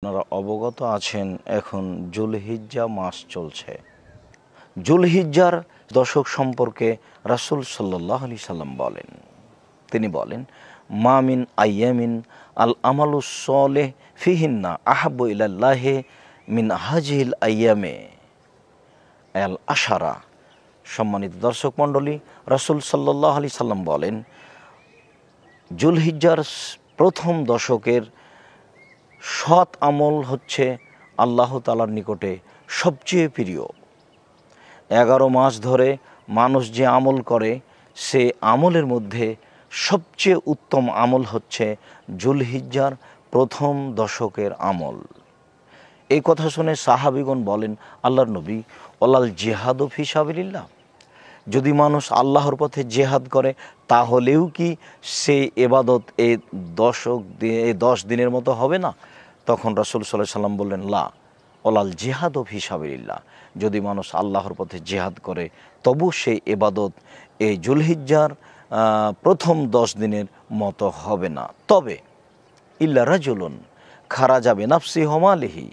আপনারা অবগত আছেন এখন জুলহিজ্জা মাস চলছে। জুলহিজ্জার দশক সম্পর্কে রাসূল সাল্লাল্লাহু আলাইহি সাল্লাম বলেন, তিনি বলেন, মামিন আইয়ামিন আল আমালুস সলেহ ফিহিন্না আহাব্বু ইলাল্লাহি মিন হাজিহিল আইয়ামে আল আশারা। সম্মানিত দর্শক মণ্ডলী, রাসূল সাল্লাল্লাহু আলাইহি সাল্লাম বলেন, জুলহিজ্জার প্রথম দশকের সৎ আমল হচ্ছে আল্লাহ তাআলার নিকটে সবচেয়ে প্রিয়। 11 মাস ধরে মানুষ যে আমল করে, সে আমলের মধ্যে সবচেয়ে উত্তম আমল হচ্ছে জুলহিজ্জার প্রথম দশকের আমল। এই কথা শুনে সাহাবীগণ বলেন, আল্লাহর নবী, ওয়ালাল জিহাদু ফি সাবিলিল্লাহ, যদি মানুষ আল্লাহর পথে জেহাদ করে তাহলেও কি সেই এবাদত এই 10 দিনের মতো হবে না? তখন রাসূল সাল্লাল্লাহু আলাইহি সাল্লাম বললেন, লা ওয়ালাল জিহাদু ফি সাবিলিল্লাহ, যদি মানুষ আল্লাহর পথে জেহাদ করে তবু সেই এবাদত এই জুলহিজ্জার প্রথম 10 দিনের মতো হবে না। তবে ইল্লা রাজুলুন খারাজা বিনাফসি হমালিহি,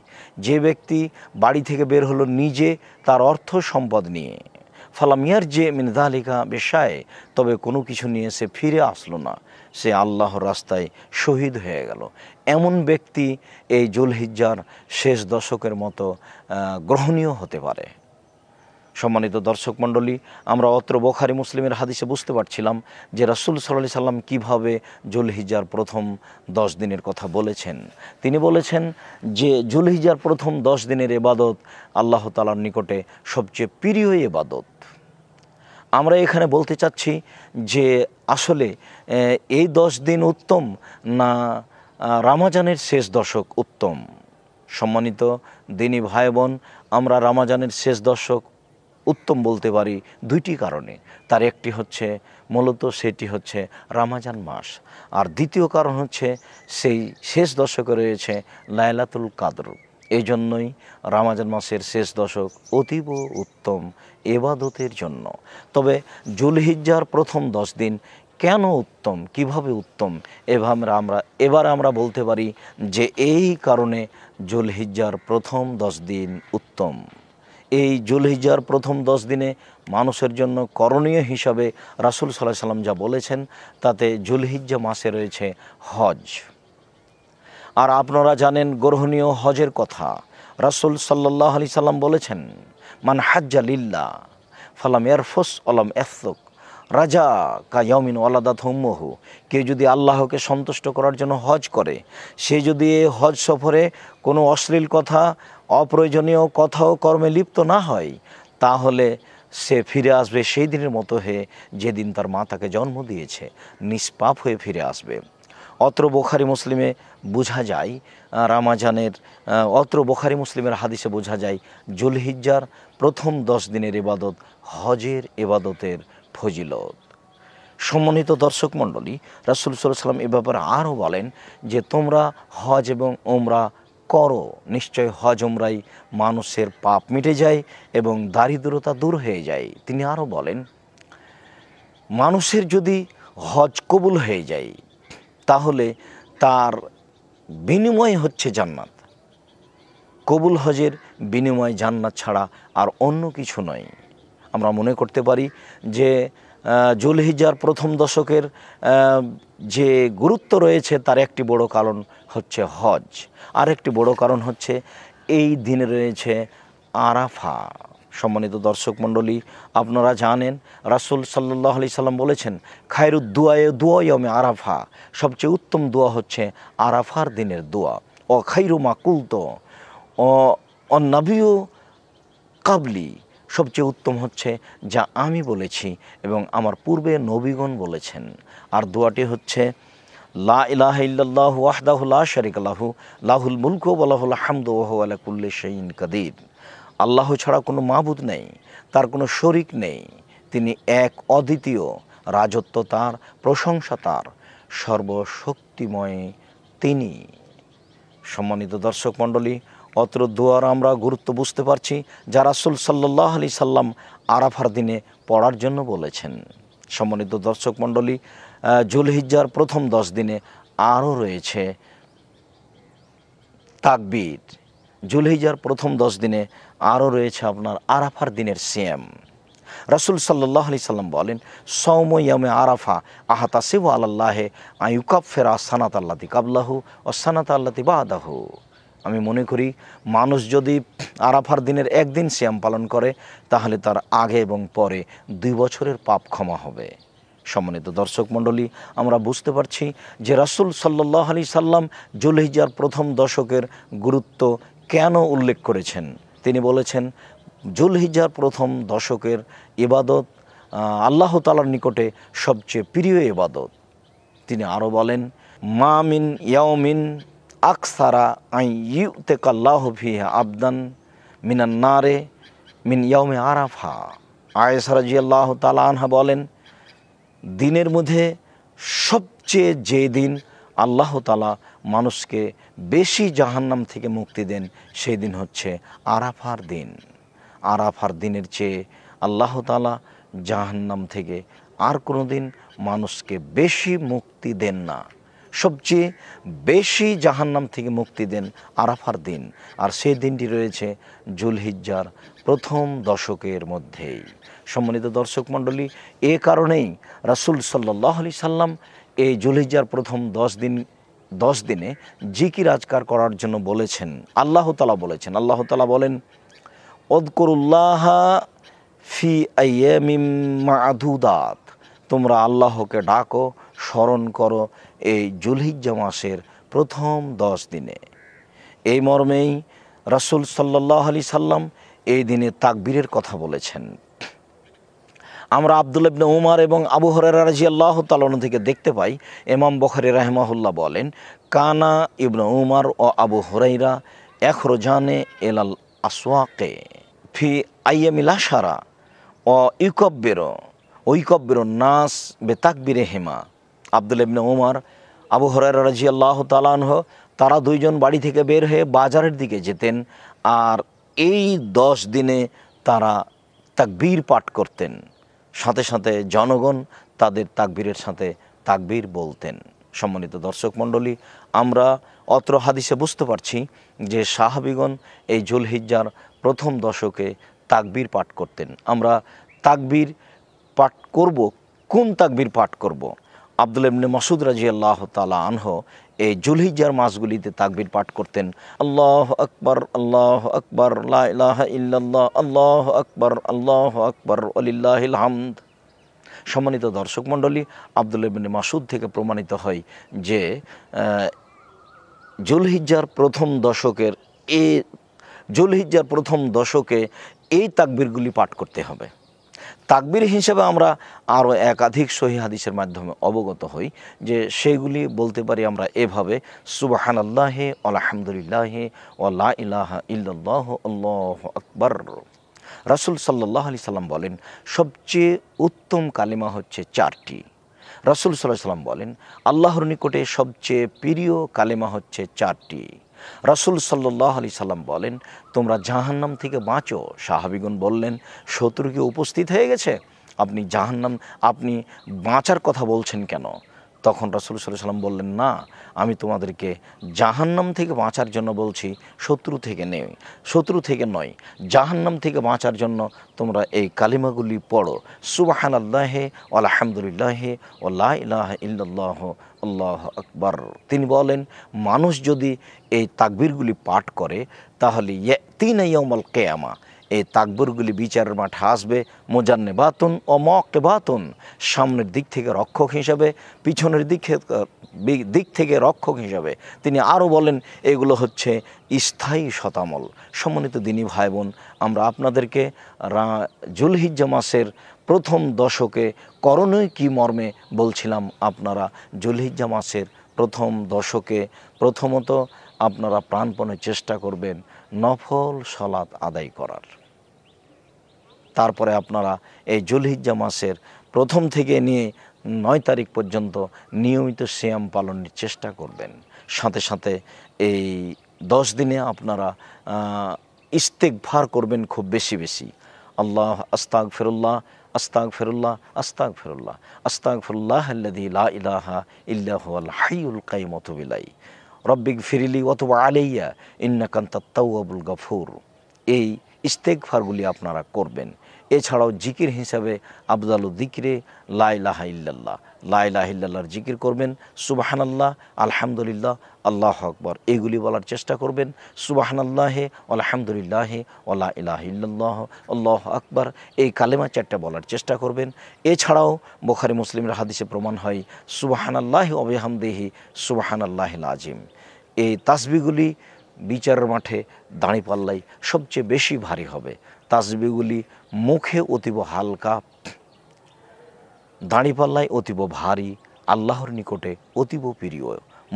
যে ব্যক্তি বাড়ি থেকে বের হলো নিজে তার অর্থ সম্পদ নিয়ে, ফালাম ইয়ারজি মিন যালিকা বিশায়, তবে কোনো কিছু নিয়ে সে ফিরে আসলো না, সে আল্লাহর রাস্তায় শহীদ হয়ে গেল, এমন ব্যক্তি এই জুলহিজ্জার শেষ দশকের মতো গ্রহণীয় হতে পারে। সম্মানিত দর্শক মণ্ডলী, আমরা অত্র বুখারী মুসলিমের হাদিসে বুঝতে পারছিলাম যে রাসূল সাল্লাল্লাহু আলাইহি সাল্লাম কীভাবে জুলহিজ্জার প্রথম 10 দিনের কথা বলেছেন। তিনি বলেছেন যে জুলহিজ্জার প্রথম 10 দিনের ইবাদত আল্লাহ তাআলার নিকটে সবচেয়ে প্রিয় ইবাদত। আমরা এখানে বলতে চাচ্ছি যে আসলে এই 10 দিন উত্তম না রমজানের শেষ দশক উত্তম? সম্মানিত দিনী ভাই বোন, আমরা রমজানের শেষ দশক উত্তম বলতে পারি দুইটি কারণে। তার একটি হচ্ছে মূলত সেটি হচ্ছে রমজান মাস, আর দ্বিতীয় কারণ হচ্ছে সেই শেষ দশকে রয়েছে লাইলাতুল কদর। এই জন্যই রমজান মাসের শেষ দশক অতীব উত্তম ইবাদতের জন্য। তবে জুলহিজ্জার প্রথম 10 দিন কেন উত্তম, কিভাবে উত্তম, এবার আমরা বলতে পারি যে এই কারণে জুলহিজ্জার প্রথম 10 দিন উত্তম। এই জুলহিজ্জার প্রথম 10 দিনে মানুষের জন্য করণীয় হিসাবে রাসূল সাল্লাল্লাহু আলাইহি সাল্লাম যা বলেছেন তাতে জুলহিজ্জা মাসে রয়েছে হজ। আর আপনারা জানেন গ্রহণীয় হজের কথা। রাসূল সাল্লাল্লাহু আলাইহি সাল্লাম বলেছেন, মান হাজ্জা লিল্লাহ ফালাম ইয়ারফুস ওয়ালাম ইয়াফসুক রাজা কা ইয়াউমিন ওয়ালাদাতহু উম্মুহু, কেউ যদি আল্লাহকে সন্তুষ্ট করার জন্য হজ করে, সে যদি এই হজ সফরে কোনো অশ্লীল কথা, অপ্রয়োজনীয় কথা ও কর্মে লিপ্ত না হয়, তাহলে সে ফিরে আসবে সেই দিনের মতো হয়ে যেদিন তার মা তাকে জন্ম দিয়েছে, নিষ্পাপ হয়ে ফিরে আসবে। অত্র বুখারী মুসলিমে বোঝা যায় বুখারী মুসলিমের হাদিসে বোঝা যায় জুলহিজ্জার প্রথম 10 দিনের ইবাদত হজের ইবাদতের ফজিলত। সম্মানিত দর্শক মণ্ডলী, রাসূল সাল্লাল্লাহু আলাইহি সাল্লাম এ ব্যাপারে আরও বলেন যে তোমরা হজ এবং উমরা করো, নিশ্চয় হজ উমরাই মানুষের পাপ মিটে যায় এবং দারিদ্রতা দূর হয়ে যায়। তিনি আরও বলেন, মানুষের যদি হজ কবুল হয়ে যায় তাহলে তার বিনিময় হচ্ছে জান্নাত। কবুল হজের বিনিময় জান্নাত ছাড়া আর অন্য কিছু নয়। আমরা মনে করতে পারি যে জুলহিজ্জার প্রথম দশকের যে গুরুত্ব রয়েছে তার একটি বড় কারণ হচ্ছে হজ, আর একটি বড় কারণ হচ্ছে এই দিনে রয়েছে আরাফা। সম্মানিত দর্শক মণ্ডলী, আপনারা জানেন রাসূল সাল্লাল্লাহু আলাইহি সাল্লাম বলেছেন, খায়রুদ দুআ ইয়াউমে আরাফা, সবচেয়ে উত্তম দোয়া হচ্ছে আরাফার দিনের দোয়া। ও খায়রু মা কুলতু ও নবিয়্যু কাবলি, সবচেয়ে উত্তম হচ্ছে যা আমি বলেছি এবং আমার পূর্বে নবীগণ বলেছেন। আর দোয়াটি হচ্ছে লা ইলাহা ইল্লাল্লাহু ওয়াহদাহু লা শারীকা লাহু লাহুল মুলকু ওয়া লাহুল হামদু ওয়া হুয়া আলা কুল্লি শাইইন কাদির। আল্লাহ ছাড়া কোনো মাবুদ নেই, তার কোনো শরিক নেই, তিনি এক অদ্বিতীয়, রাজত্ব তার, প্রশংসা তার, সর্বশক্তিময় তিনি। সম্মানিত দর্শক মণ্ডলী, অত্র দোয়ার আমরা গুরুত্ব বুঝতে পারছি যা রাসূল সাল্লাল্লাহু আলাইহি সাল্লাম আরাফার দিনে পড়ার জন্য বলেছেন। সম্মানিত দর্শক মণ্ডলী, জুলহিজ্জার প্রথম 10 দিনে আরও রয়েছে তাকবীর। জুলহিজ্জার প্রথম 10 দিনে আরও রয়েছে আপনার আরাফার দিনের সিয়াম। রাসূল সাল্লাল্লাহু আলাইহি সাল্লাম বলেন, সওমু ইয়ামে আরাফা আহতাসিবু আলাল্লাহি আইয়ুকাফিরা সানাতাল্লাতি কাবলাহু ওয়া সানাতাল্লাতি বাদাহু। আমি মনে করি মানুষ যদি আরাফার দিনের একদিন সিয়াম পালন করে তাহলে তার আগে এবং পরে 2 বছরের পাপ ক্ষমা হবে। সম্মানিত দর্শক মণ্ডলী, আমরা বুঝতে পারছি যে রাসূল সাল্লাল্লাহু আলাইহি সাল্লাম জুলহিজ্জার প্রথম দশকের গুরুত্ব কেন উল্লেখ করেছেন। তিনি বলেছেন জুলহিজ্জার প্রথম দশকের ইবাদত আল্লাহ তাআলার নিকটে সবচেয়ে প্রিয় ইবাদত। তিনি আরও বলেন, মা মিন ইয়াউমিন আকসারা আই ইউতিকাল্লাহু ফিহা আবদান মিনান নারে মিন ইয়াউমে আরাফা। আয়েশা রাদিয়াল্লাহু তাআলা আনহা বলেন, দিনের মধ্যে সবচেয়ে যে দিন আল্লাহ তাআলা মানুষকে বেশি জাহান্নাম থেকে মুক্তি দেন সেই দিন হচ্ছে আরাফার দিন। আরাফার দিনের চেয়ে আল্লাহ তাআলা জাহান্নাম থেকে আর কোনো দিন মানুষকে বেশি মুক্তি দেন না। সবচেয়ে বেশি জাহান্নাম থেকে মুক্তি দেন আরাফার দিন, আর সেই দিনটি রয়েছে জুলহিজ্জার প্রথম দশকের মধ্যেই। সম্মানিত দর্শক মণ্ডলী, এ কারণেই রাসূল সাল্লাল্লাহু আলাইহি সাল্লাম এই জুলহিজ্জার প্রথম 10 দিনে জিকির আজকার করার জন্য বলেছেন। আল্লাহ তাআলা বলেছেন, আল্লাহ তাআলা বলেন, উযকুরুল্লাহা ফি আইয়ামিম মা'দুদাত, তোমরা আল্লাহকে ডাকো, স্মরণ করো এই জুলহিজ্জা মাসের প্রথম 10 দিনে। এই মর্মেই রাসূল সাল্লাল্লাহু আলাইহি সাল্লাম এই দিনে তাকবীরের কথা বলেছেন। আমরা আব্দুল্লাহ ইবনে উমর এবং আবু হুরায়রা রাদিয়াল্লাহু তাআলা থেকে দেখতে পাই, ইমাম বুখারী রাহিমাহুল্লাহ বলেন, কানা ইবনে উমর ও আবু হুরায়রা ইখরুজানে ইলাল আসওয়াকে ফি আইয়ামিল আশারা ও ইউকাব্বিরু নাস বিতাকবীরিহিমা। আব্দুল্লাহ ইবনে উমর, আবু হুরায়রা রাদিয়াল্লাহু তাআলা আনহু, তারা দুইজন বাড়ি থেকে বের হয়ে বাজারের দিকে যেতেন, আর এই 10 দিনে তারা তাকবীর পাঠ করতেন। সাথে সাথে জনগণ তাদের তাকবীরের সাথে তাকবীর বলতেন। সম্মানিত দর্শক মণ্ডলী, আমরা অত্র হাদিসে বুঝতে পারছি যে সাহাবীগণ এই জুলহিজ্জার প্রথম দশকে তাকবীর পাঠ করতেন। আমরা তাকবীর পাঠ করব, কোন তাকবীর পাঠ করব? আব্দুল্লাহ ইবনে মাসউদ রাদিয়াল্লাহু তাআলা আনহু এই জুলহিজ্জার মাসগুলিতে তাকবীর পাঠ করতেন। আল্লাহু আকবার, আল্লাহু আকবার, লা ইলাহা ইল্লাল্লাহ, আল্লাহু আকবার ওয়ালিল্লাহিল হামদ। সম্মানিত দর্শক মণ্ডলী, আব্দুল্লাহ ইবনে মাসউদ থেকে প্রমাণিত হয় যে জুলহিজ্জার প্রথম দশকে এই তাকবীরগুলি পাঠ করতে হবে। তাকবীর হিসেবে আমরা আরও একাধিক সহিহ হাদিসের মাধ্যমে অবগত হই, যে সেইগুলি বলতে পারি আমরা এভাবে, সুবহানাল্লাহি আলহামদুলিল্লাহি ওয়া লা ইলাহা ইল্লাল্লাহু আল্লাহু আকবার। রাসূল সাল্লাল্লাহু আলাইহি সাল্লাম বলেন, সবচেয়ে উত্তম কালিমা হচ্ছে 4টি। রাসূল সাল্লাল্লাহু আলাইহি সাল্লাম বলেন, আল্লাহর নিকটে সবচেয়ে প্রিয় কালিমা হচ্ছে 4টি। রাসূল সাল্লাল্লাহু আলাইহি সাল্লাম বলেন, তোমরা জাহান্নাম থেকে বাঁচো। সাহাবীগণ বললেন, শত্রু কি উপস্থিত হয়ে গেছে? আপনি বাঁচার কথা বলছেন কেন? তখন রাসূল সাল্লাল্লাহু আলাইহি সাল্লাম বললেন, না, আমি তোমাদেরকে জাহান্নাম থেকে বাঁচার জন্য বলছি, শত্রু থেকে নয়। জাহান্নাম থেকে বাঁচার জন্য তোমরা এই কালিমাগুলি পড়ো, সুবহানাল্লাহি ওয়া আলহামদুলিল্লাহি ওয়া লা ইলাহা ইল্লাল্লাহু আল্লাহু আকবার। তিনি বলেন, মানুষ যদি এই তাকবীরগুলি পাঠ করে তাহলে ইয়াতিনা ইয়াউমাল কিয়ামা, এই তাকবীরগুলি বিচারের মাঠে আসবে মুজান্নিবাতুন ও মুআক্কিবাতুন, সামনের দিক থেকে রক্ষক হিসাবে, পিছনের দিক থেকে রক্ষক হিসাবে। তিনি আরও বলেন, এগুলো হচ্ছে স্থায়ী শতামল। সম্মানিত দিনী ভাই বোন, আমরা আপনাদেরকে জুলহিজ্জা মাসের প্রথম দশকে করণীয় কী মর্মে বলছিলাম। আপনারা জুলহিজ্জা মাসের প্রথম দশকে প্রথমত আপনারা প্রাণপণে চেষ্টা করবেন নফল সালাত আদায় করার। তারপরে আপনারা এই জুলহিজ্জা মাসের প্রথম থেকে নিয়ে 9 তারিখ পর্যন্ত নিয়মিত সিয়াম পালনের চেষ্টা করবেন। সাথে সাথে এই 10 দিনে আপনারা ইস্তেগফার করবেন খুব বেশি বেশি। আস্তাগফিরুল্লাহ, আস্তাগফিরুল্লাহ, আস্তাগফিরুল্লাহ, আস্তাগফিরুল্লাহ আল্লাযী লা ইলাহা ইল্লা হুয়াল হাইয়ুল কাইয়্যুম ওয়া আতুবু ইলাইহি। রব্বিক ফিরিলি অথবা আলাইয়া ইন্নাকা আনতাত তাওয়াবুল গফুর। এই ইস্তেগফারগুলি আপনারা করবেন। এছাড়াও জিকির হিসাবে আফজালু যিকরে লা ইলাহা ইল্লাল্লাহ, লা ইলাহা ইল্লাল্লাহর জিকির করবেন। সুবহানাল্লাহ, আলহামদুলিল্লাহ, আল্লাহু আকবার এগুলি বলার চেষ্টা করবেন। সুবহানাল্লাহি আলহামদুলিল্লাহি ওয়া লা ইলাহা ইল্লাল্লাহ আল্লাহু আকবার এই কালেমা চারটা বলার চেষ্টা করবেন। এছাড়াও বুখারী মুসলিমের হাদিসে প্রমাণ হয় সুবহানাল্লাহি ওয়া বিহামদিহি সুবহানাল্লাহিল আযীম। এই তাসবিহগুলি বিচারের মাঠে দাঁড়িপাল্লায় সবচেয়ে বেশি ভারী হবে। তাসবিহগুলি মুখে অতীব হালকা, দাঁড়িপাল্লায় অতীব ভারী, আল্লাহর নিকটে অতীব প্রিয়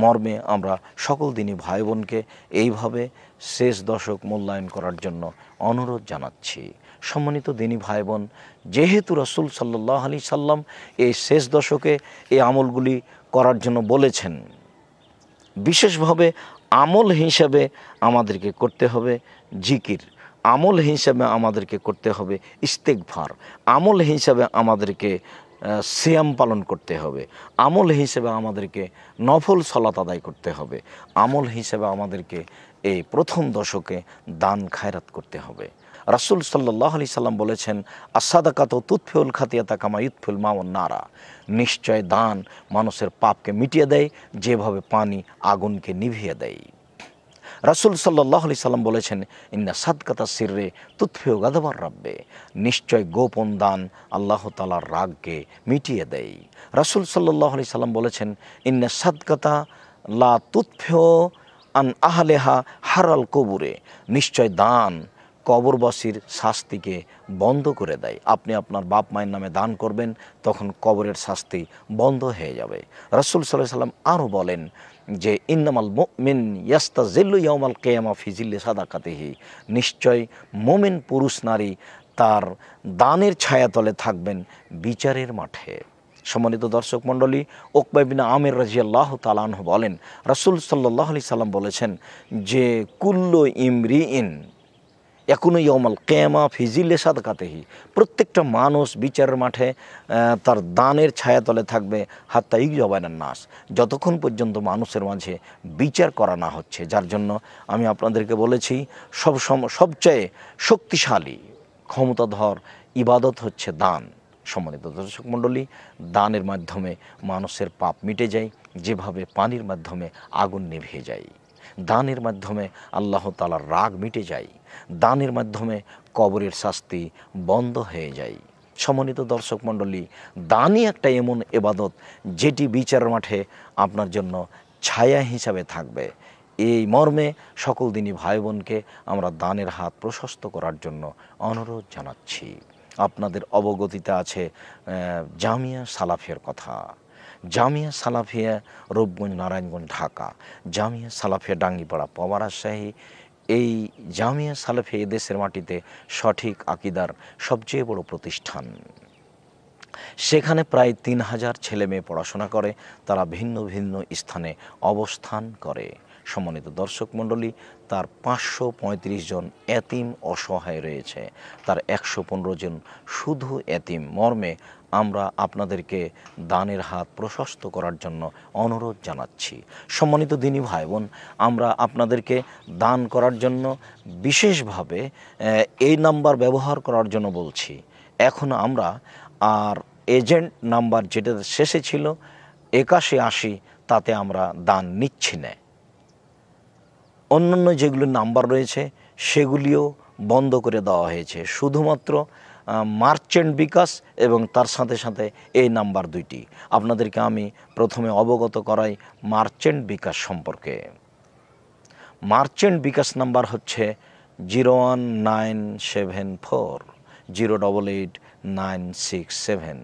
মর্মে আমরা সকল দিনই ভাই বোনকে এইভাবে শেষ দশক মূল্যায়ন করার জন্য অনুরোধ জানাচ্ছি। সম্মানিত দিনী ভাই বোন, যেহেতু রাসূল সাল্লাল্লাহু আলাইহি সাল্লাম এই শেষ দশকে এই আমলগুলি করার জন্য বলেছেন, বিশেষভাবে আমল হিসাবে আমাদেরকে করতে হবে জিকির, আমল হিসাবে আমাদেরকে করতে হবে ইস্তেগফার, আমল হিসাবে আমাদেরকে সিয়াম পালন করতে হবে, আমল হিসেবে আমাদেরকে নফল সালাত আদায় করতে হবে, আমল হিসেবে আমাদেরকে এই প্রথম দশকে দান খায়রাত করতে হবে। রাসূল সাল্লাল্লাহু আলাইহি সাল্লাম বলেছেন, আস-সাদাকাতু তুতফিউল খাতিয়াতা কামা ইউতফিউল মাউন নারা। নিশ্চয় দান মানুষের পাপকে মিটিয়ে দেয় যেভাবে পানি আগুনকে নিভিয়ে দেয়। রাসূল সাল্লাল্লাহু আলাইহি সাল্লাম বলেছেন, ইন্না সাদকাতা সিররে তুতফিউ গাদাবার রাব্বে। নিশ্চয় গোপন দান আল্লাহ তাআলার রাগকে মিটিয়ে দেয়। রাসূল সাল্লাল্লাহু আলাইহি সাল্লাম বলেছেন, ইন্না সাদকাতা লা তুতফিউ আন আহলিহা হারাল কবুরে। নিশ্চয় দান কবরবাসীর শাস্তিকে বন্ধ করে দেয়। আপনি আপনার বাপ মায়ের নামে দান করবেন, তখন কবরের শাস্তি বন্ধ হয়ে যাবে। রাসূল সাল্লাল্লাহু আলাইহি সাল্লাম আরও বলেন যে, ইন্নামাল মুমিন ইয়াস্তাজিল্লু ইয়াউমাল কিয়ামা ফি জিল্লি সাদাকাতিহি। নিশ্চয় মুমিন পুরুষ নারী তার দানের ছায়াতলে থাকবেন বিচারের মাঠে। সম্মানিত দর্শক মণ্ডলী, উকবা ইবনে আমির রাদিয়াল্লাহু তাআলা আনহু বলেন, রাসূল সাল্লাল্লাহু আলাইহি সাল্লাম বলেছেন যে, কুল্লু ইমরিইন ইয়াকুনু ইয়াউমাল কিয়ামা ফি জিল্লি সাদাকাতিহি। প্রত্যেকটা মানুষ বিচারের মাঠে তার দানের ছায়াতলে থাকবে হাত্তা ইউজাবানান নাস, যতক্ষণ পর্যন্ত মানুষের মাঝে বিচার করা না হচ্ছে। যার জন্য আমি আপনাদেরকে বলেছি, সবচেয়ে শক্তিশালী ক্ষমতাধর ইবাদত হচ্ছে দান। সম্মানিত দর্শক মণ্ডলী, দানের মাধ্যমে মানুষের পাপ মিটে যায় যেভাবে পানির মাধ্যমে আগুন নিভে যায়। দানের মাধ্যমে আল্লাহ তাআলার রাগ মিটে যায়। দানের মাধ্যমে কবরের শাস্তি বন্ধ হয়ে যায়। সম্মানিত দর্শক মণ্ডলী, দানই একটা এমন ইবাদত যেটি বিচারের মাঠে আপনার জন্য ছায়া হিসাবে থাকবে। এই মর্মে সকল দিনী ভাই বোনকে আমরা দানের হাত প্রশস্ত করার জন্য অনুরোধ জানাচ্ছি। আপনাদের অবগতিতে আছে জামিয়া সালাফিয়ার কথা। জামিয়া সালাফিয়া রূপগঞ্জ, নারায়ণগঞ্জ, ঢাকা। জামিয়া সালাফিয়া ডাঙ্গিপাড়া, পাওয়া, রাজশাহী। এই জামিয়া সালাফিয়া দেশের মাটিতে সঠিক আকীদার সবচেয়ে বড় প্রতিষ্ঠান। সেখানে প্রায় ৩,০০০ ছেলে মেয়ে পড়াশোনা করে, তারা ভিন্ন ভিন্ন স্থানে অবস্থান করে। সম্মানিত দর্শক মণ্ডলী, তার ৫৩৫ জন এতিম অসহায় রয়েছে, তার ১১৫ জন শুধু এতিম মর্মে আমরা আপনাদেরকে দানের হাত প্রশস্ত করার জন্য অনুরোধ জানাচ্ছি। সম্মানিত দিনী ভাই বোন, আমরা আপনাদেরকে দান করার জন্য বিশেষভাবে এই নাম্বার ব্যবহার করার জন্য বলছি। এখন আমরা আর এজেন্ট নাম্বার যেটা শেষে ছিল ৮১৮০, তাতে আমরা দান নিচ্ছি না। অন্যান্য যেগুলো নাম্বার রয়েছে সেগুলিও বন্ধ করে দেওয়া হয়েছে। শুধুমাত্র মার্চেন্ট বিকাশ এবং তার সাথে সাথে এই নাম্বার দুইটি। আপনাদেরকে আমি প্রথমে অবগত করাই মার্চেন্ট বিকাশ সম্পর্কে। মার্চেন্ট বিকাশ নাম্বার হচ্ছে 01974088967।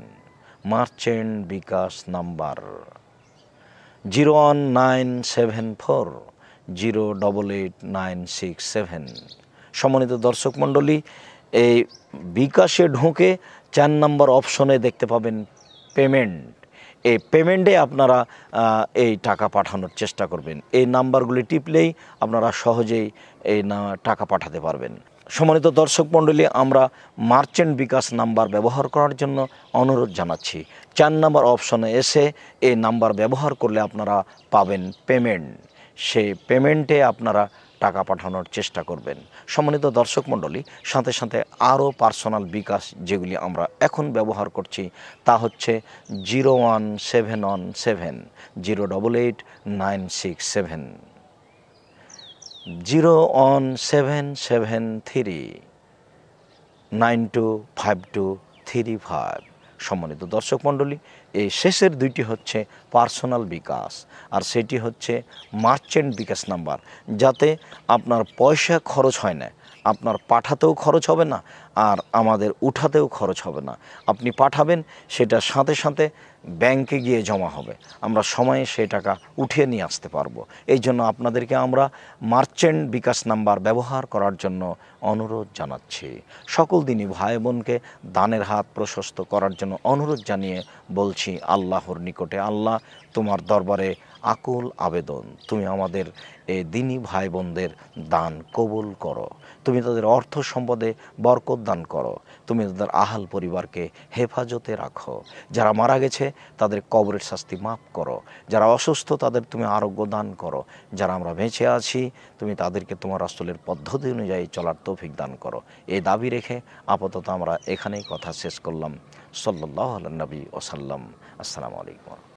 মার্চেন্ট বিকাশ নাম্বার 01974088967। সম্মানিত দর্শক মণ্ডলী, এই বিকাশে ঢুকে ৪ নম্বর অপশনে দেখতে পাবেন পেমেন্ট। এই পেমেন্টে আপনারা এই টাকা পাঠানোর চেষ্টা করবেন। এই নাম্বারগুলি টিপলেই আপনারা সহজেই এই টাকা পাঠাতে পারবেন। সম্মানিত দর্শক মণ্ডলী, আমরা মার্চেন্ট বিকাশ নাম্বার ব্যবহার করার জন্য অনুরোধ জানাচ্ছি। ৪ নম্বর অপশনে এসে এই নাম্বার ব্যবহার করলে আপনারা পাবেন পেমেন্ট। সে পেমেন্টে আপনারা টাকা পাঠানোর চেষ্টা করবেন। সম্মানিত দর্শক মণ্ডলী, সাথে সাথে আরও পার্সোনাল বিকাশ যেগুলি আমরা এখন ব্যবহার করছি তা হচ্ছে 01717 088 967, 01773 925235। সম্মানিত দর্শক মণ্ডলী, এই শেষের দুইটি হচ্ছে পার্সোনাল বিকাশ, আর সেটি হচ্ছে মার্চেন্ট বিকাশ নাম্বার, যাতে আপনার পয়সা খরচ হয় না, আপনার পাঠাতেও খরচ হবে না আর আমাদের উঠাতেও খরচ হবে না। আপনি পাঠাবেন, সেটা সাথে সাথে ব্যাংকে গিয়ে জমা হবে, আমরা সময়ে সেই টাকা উঠিয়ে নিয়ে আসতে পারবো। এই জন্য আপনাদেরকে আমরা মার্চেন্ট বিকাশ নাম্বার ব্যবহার করার জন্য অনুরোধ জানাচ্ছি। সকল দিনই ভাই বোনকে দানের হাত প্রশস্ত করার জন্য অনুরোধ জানিয়ে বলছি আল্লাহর নিকটে, আল্লাহ তোমার দরবারে আকুল আবেদন, তুমি আমাদের এই দিনী ভাই বোনদের দান কবুল করো, তুমি তাদের অর্থ সম্পদে বরকত দান করো, তুমি তাদের আহাল পরিবারকে হেফাজতে রাখো, যারা মারা গেছে তাদের কবরের শাস্তি মাফ করো, যারা অসুস্থ তাদের তুমি আরোগ্য দান করো, যারা আমরা বেঁচে আছি তুমি তাদেরকে তোমার রাসূলের পদ্ধতি অনুযায়ী চলার তৌফিক দান করো। এই দাবি রেখে আপাতত আমরা এখানেই কথা শেষ করলাম। সাল্লাল্লাহু আলা নবী ওয়াসাল্লাম। আসসালামু আলাইকুম।